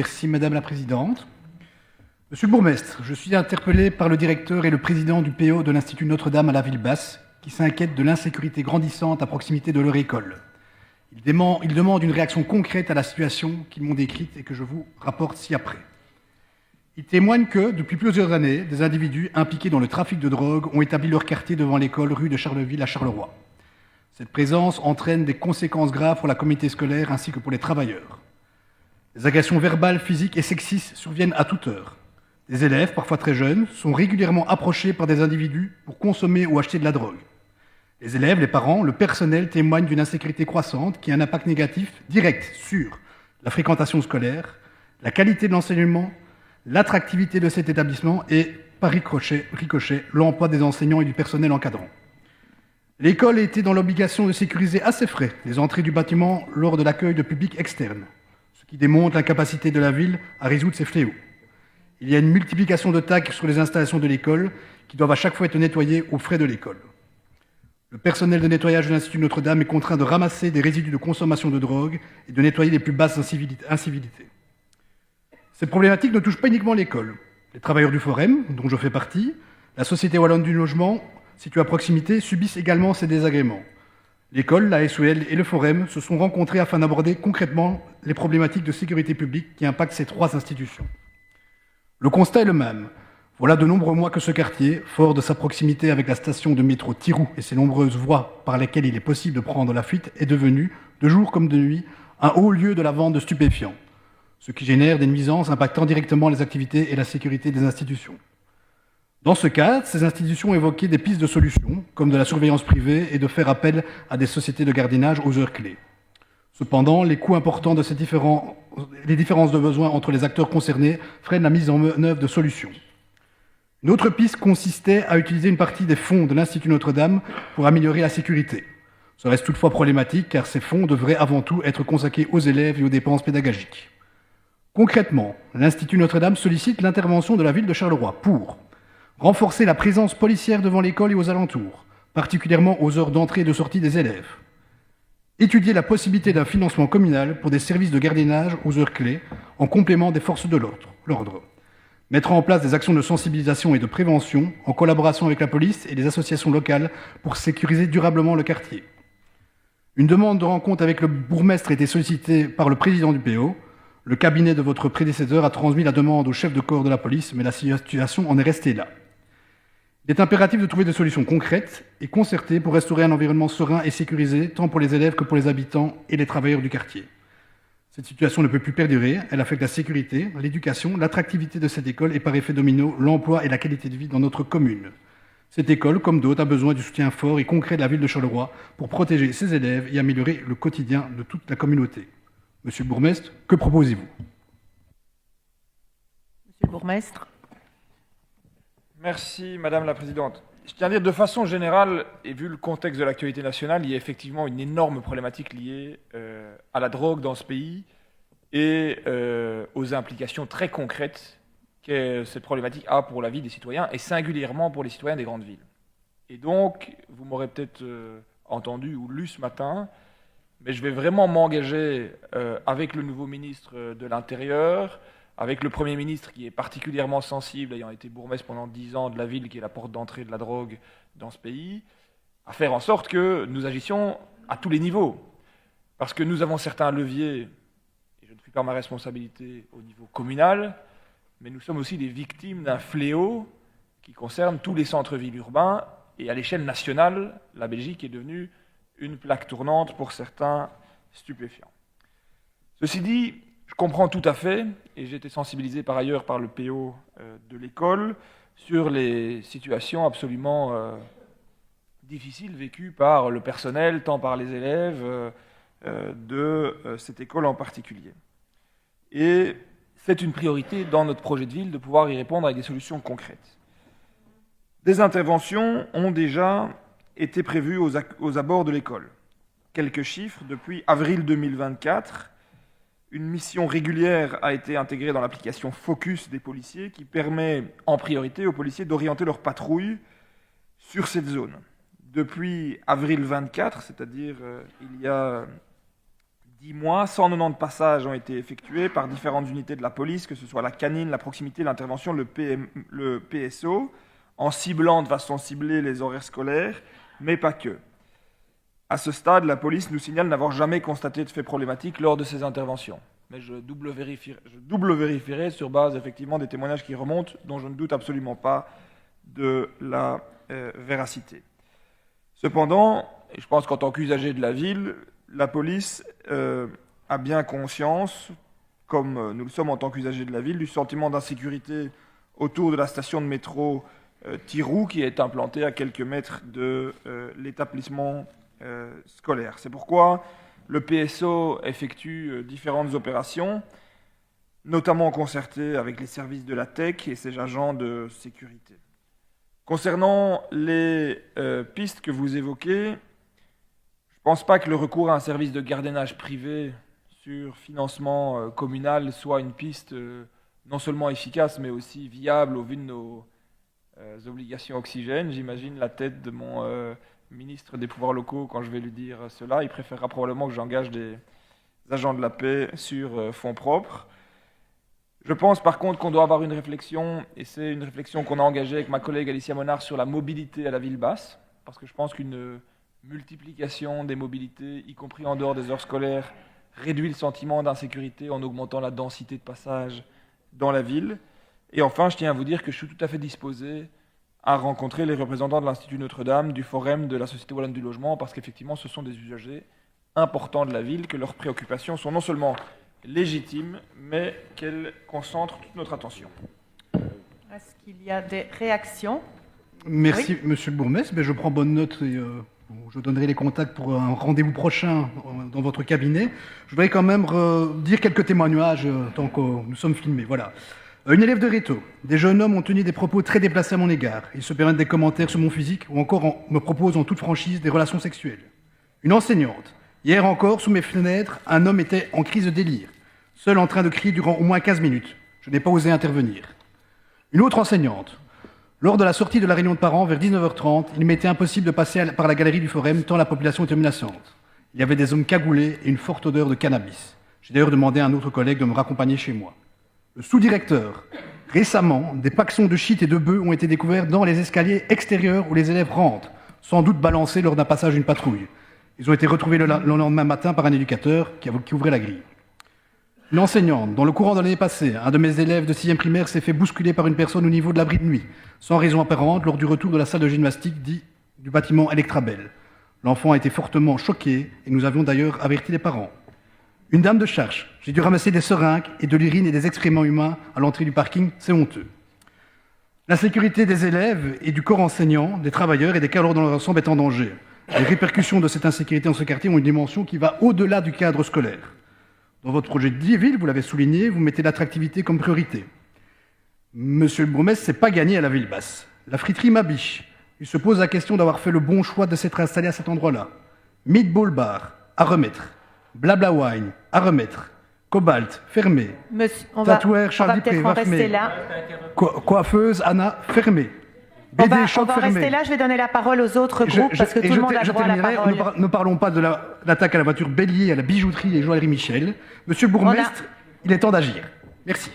Merci Madame la Présidente. Monsieur le bourgmestre, je suis interpellé par le directeur et le président du PO de l'Institut Notre-Dame à la Ville-Basse, qui s'inquiètent de l'insécurité grandissante à proximité de leur école. Ils demandent une réaction concrète à la situation qu'ils m'ont décrite et que je vous rapporte ci-après. Ils témoignent que, depuis plusieurs années, des individus impliqués dans le trafic de drogue ont établi leur quartier devant l'école rue de Charleville à Charleroi. Cette présence entraîne des conséquences graves pour la communauté scolaire ainsi que pour les travailleurs. Les agressions verbales, physiques et sexistes surviennent à toute heure. Des élèves, parfois très jeunes, sont régulièrement approchés par des individus pour consommer ou acheter de la drogue. Les élèves, les parents, le personnel témoignent d'une insécurité croissante qui a un impact négatif direct sur la fréquentation scolaire, la qualité de l'enseignement, l'attractivité de cet établissement et, par ricochet, l'emploi des enseignants et du personnel encadrant. L'école était dans l'obligation de sécuriser à ses frais les entrées du bâtiment lors de l'accueil de public externe, ce qui démontre l'incapacité de la ville à résoudre ces fléaux. Il y a une multiplication de tags sur les installations de l'école qui doivent à chaque fois être nettoyées aux frais de l'école. Le personnel de nettoyage de l'Institut Notre-Dame est contraint de ramasser des résidus de consommation de drogue et de nettoyer les plus basses incivilités. Cette problématique ne touche pas uniquement l'école. Les travailleurs du Forum, dont je fais partie, la Société Wallonne du Logement, située à proximité, subissent également ces désagréments. L'école, la SOL et le Forum se sont rencontrés afin d'aborder concrètement les problématiques de sécurité publique qui impactent ces trois institutions. Le constat est le même. Voilà de nombreux mois que ce quartier, fort de sa proximité avec la station de métro Tirou et ses nombreuses voies par lesquelles il est possible de prendre la fuite, est devenu, de jour comme de nuit, un haut lieu de la vente de stupéfiants, ce qui génère des nuisances impactant directement les activités et la sécurité des institutions. Dans ce cadre, ces institutions ont évoqué des pistes de solutions, comme de la surveillance privée et de faire appel à des sociétés de gardiennage aux heures clés. Cependant, les coûts importants de les différences de besoins entre les acteurs concernés freinent la mise en œuvre de solutions. Une autre piste consistait à utiliser une partie des fonds de l'Institut Notre-Dame pour améliorer la sécurité. Ce reste toutefois problématique car ces fonds devraient avant tout être consacrés aux élèves et aux dépenses pédagogiques. Concrètement, l'Institut Notre-Dame sollicite l'intervention de la ville de Charleroi pour renforcer la présence policière devant l'école et aux alentours, particulièrement aux heures d'entrée et de sortie des élèves. Étudier la possibilité d'un financement communal pour des services de gardiennage aux heures clés en complément des forces de l'ordre. Mettre en place des actions de sensibilisation et de prévention en collaboration avec la police et les associations locales pour sécuriser durablement le quartier. Une demande de rencontre avec le bourgmestre a été sollicitée par le président du PO. Le cabinet de votre prédécesseur a transmis la demande au chef de corps de la police, mais la situation en est restée là. Il est impératif de trouver des solutions concrètes et concertées pour restaurer un environnement serein et sécurisé, tant pour les élèves que pour les habitants et les travailleurs du quartier. Cette situation ne peut plus perdurer, elle affecte la sécurité, l'éducation, l'attractivité de cette école et par effet domino, l'emploi et la qualité de vie dans notre commune. Cette école, comme d'autres, a besoin du soutien fort et concret de la ville de Charleroi pour protéger ses élèves et améliorer le quotidien de toute la communauté. Monsieur le bourgmestre, que proposez-vous? Monsieur le bourgmestre. Merci Madame la Présidente. Je tiens à dire de façon générale, et vu le contexte de l'actualité nationale, il y a effectivement une énorme problématique liée à la drogue dans ce pays et aux implications très concrètes que cette problématique a pour la vie des citoyens et singulièrement pour les citoyens des grandes villes. Et donc, vous m'aurez peut-être entendu ou lu ce matin, mais je vais vraiment m'engager avec le nouveau ministre de l'Intérieur, avec le Premier ministre qui est particulièrement sensible, ayant été bourgmestre pendant 10 ans de la ville qui est la porte d'entrée de la drogue dans ce pays, à faire en sorte que nous agissions à tous les niveaux. Parce que nous avons certains leviers, et je ne fuis pas ma responsabilité au niveau communal, mais nous sommes aussi les victimes d'un fléau qui concerne tous les centres-villes urbains, et à l'échelle nationale, la Belgique est devenue une plaque tournante pour certains stupéfiants. Ceci dit, je comprends tout à fait, et j'ai été sensibilisé par ailleurs par le PO de l'école, sur les situations absolument difficiles vécues par le personnel, tant par les élèves de cette école en particulier. Et c'est une priorité dans notre projet de ville de pouvoir y répondre avec des solutions concrètes. Des interventions ont déjà été prévues aux abords de l'école. Quelques chiffres, depuis avril 2024, une mission régulière a été intégrée dans l'application Focus des policiers qui permet en priorité aux policiers d'orienter leur patrouille sur cette zone. Depuis avril 24, c'est-à-dire il y a 10 mois, 190 passages ont été effectués par différentes unités de la police, que ce soit la canine, la proximité, l'intervention, le PSO, en ciblant de façon ciblée les horaires scolaires, mais pas que. À ce stade, la police nous signale n'avoir jamais constaté de faits problématiques lors de ces interventions. Mais je double vérifierai sur base effectivement des témoignages qui remontent, dont je ne doute absolument pas de la véracité. Cependant, et je pense qu'en tant qu'usager de la ville, la police a bien conscience, comme nous le sommes en tant qu'usagers de la ville, du sentiment d'insécurité autour de la station de métro Tirou, qui est implantée à quelques mètres de l'établissement scolaire. C'est pourquoi le PSO effectue différentes opérations, notamment concertées avec les services de la TEC et ses agents de sécurité. Concernant les pistes que vous évoquez, je ne pense pas que le recours à un service de gardiennage privé sur financement communal soit une piste non seulement efficace, mais aussi viable au vu de nos obligations oxygène. J'imagine la tête de mon ministre des pouvoirs locaux quand je vais lui dire cela. Il préférera probablement que j'engage des agents de la paix sur fonds propres. Je pense par contre qu'on doit avoir une réflexion, et c'est une réflexion qu'on a engagée avec ma collègue Alicia Monard sur la mobilité à la ville basse, parce que je pense qu'une multiplication des mobilités, y compris en dehors des heures scolaires, réduit le sentiment d'insécurité en augmentant la densité de passage dans la ville. Et enfin, je tiens à vous dire que je suis tout à fait disposé à rencontrer les représentants de l'Institut Notre-Dame, du Forum, de la Société Wallonne du Logement, parce qu'effectivement, ce sont des usagers importants de la ville, que leurs préoccupations sont non seulement légitimes, mais qu'elles concentrent toute notre attention. Est-ce qu'il y a des réactions? Merci, Oui. monsieur le bourgmestre. Je prends bonne note et je donnerai les contacts pour un rendez-vous prochain dans votre cabinet. Je voudrais quand même dire quelques témoignages tant que nous sommes filmés. Voilà. Une élève de Réto. Des jeunes hommes ont tenu des propos très déplacés à mon égard. Ils se permettent des commentaires sur mon physique ou encore me proposent en toute franchise des relations sexuelles. Une enseignante. Hier encore, sous mes fenêtres, un homme était en crise de délire, seul en train de crier durant au moins 15 minutes. Je n'ai pas osé intervenir. Une autre enseignante. Lors de la sortie de la réunion de parents, vers 19h30, il m'était impossible de passer par la galerie du Forum tant la population était menaçante. Il y avait des hommes cagoulés et une forte odeur de cannabis. J'ai d'ailleurs demandé à un autre collègue de me raccompagner chez moi. Le sous-directeur. Récemment, des paxons de shit et de bœufs ont été découverts dans les escaliers extérieurs où les élèves rentrent, sans doute balancés lors d'un passage d'une patrouille. Ils ont été retrouvés le lendemain matin par un éducateur qui ouvrait la grille. Une enseignante. Dans le courant de l'année passée, un de mes élèves de 6e primaire s'est fait bousculer par une personne au niveau de l'abri de nuit, sans raison apparente, lors du retour de la salle de gymnastique du bâtiment Electrabel. L'enfant a été fortement choqué et nous avions d'ailleurs averti les parents. Une dame de Chartres. J'ai dû ramasser des seringues et de l'urine et des excréments humains à l'entrée du parking. C'est honteux. La sécurité des élèves et du corps enseignant, des travailleurs et des cadres dans leur ensemble est en danger. Les répercussions de cette insécurité dans ce quartier ont une dimension qui va au-delà du cadre scolaire. Dans votre projet de ville, vous l'avez souligné, vous mettez l'attractivité comme priorité. Monsieur le bourgmestre, c'est pas gagné à la ville basse. La friterie Mabiche. Il se pose la question d'avoir fait le bon choix de s'être installé à cet endroit-là. Meatball Bar, à remettre. Blabla Wine, à remettre. Cobalt, fermé. Monsieur, on Tatoueur, va Charles Dupré, peut-être en rester fermé. là. Coiffeuse, Anna, fermé. On BD va Choc, fermé. rester là. Je vais donner la parole aux autres groupes parce que tout le monde a droit à la parole. Ne parlons pas de l'attaque à la voiture Bélier, à la bijouterie et joaillerie Michel. Monsieur le bourgmestre, il est temps d'agir. Merci.